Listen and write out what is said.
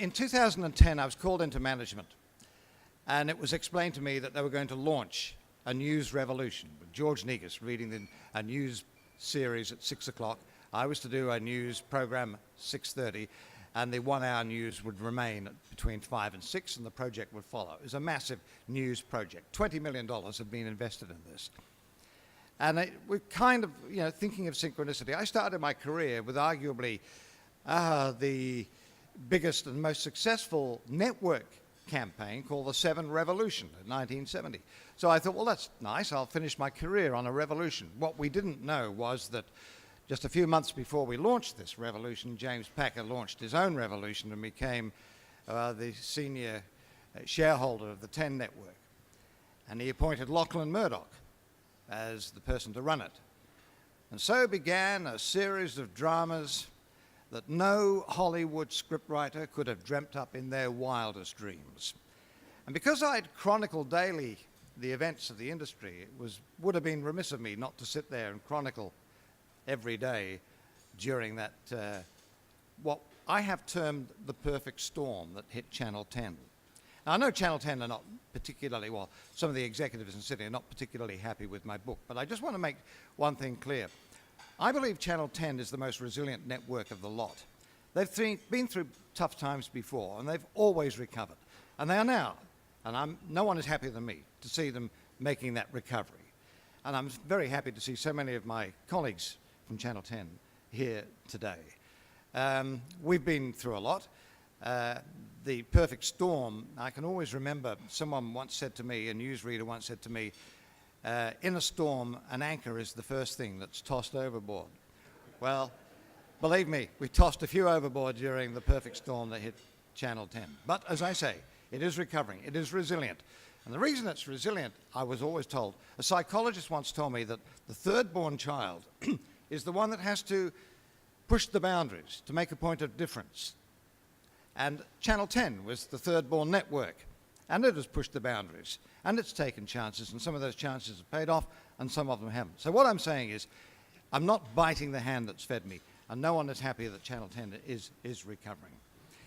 In 2010, I was called into management, and it was explained to me that they were going to launch a news revolution with George Negus reading a news series at 6 o'clock. I was to do a news program 6:30, and the 1-hour news would remain between 5 and 6, and the project would follow. It was a massive news project. $20 million had been invested in this. And we're kind of, thinking of synchronicity. I started my career with arguably the biggest and most successful network campaign called the 7 Revolution in 1970. So I thought, well, that's nice. I'll finish my career on a revolution. What we didn't know was that just a few months before we launched this revolution, James Packer launched his own revolution and became the senior shareholder of the 10 network. And he appointed Lachlan Murdoch as the person to run it. And so began a series of dramas that no Hollywood scriptwriter could have dreamt up in their wildest dreams. And because I'd chronicled daily the events of the industry, it would have been remiss of me not to sit there and chronicle every day during that, what I have termed the perfect storm that hit Channel 10. Now, I know Channel 10 are not particularly, well, some of the executives in Sydney are not particularly happy with my book, but I just want to make one thing clear. I believe Channel 10 is the most resilient network of the lot. They've been through tough times before, and they've always recovered. And they are now, and no one is happier than me to see them making that recovery. And I'm very happy to see so many of my colleagues from Channel 10 here today. We've been through a lot. The perfect storm, I can always remember someone once said to me, a newsreader once said to me, in a storm, an anchor is the first thing that's tossed overboard. Well, believe me, we tossed a few overboard during the perfect storm that hit Channel 10. But as I say, it is recovering, it is resilient. And the reason it's resilient, I was always told, a psychologist once told me that the third-born child is the one that has to push the boundaries to make a point of difference. And Channel 10 was the third-born network, and it has pushed the boundaries, and it's taken chances, and some of those chances have paid off, and some of them haven't. So what I'm saying is, I'm not biting the hand that's fed me, and no one is happier that Channel 10 is recovering.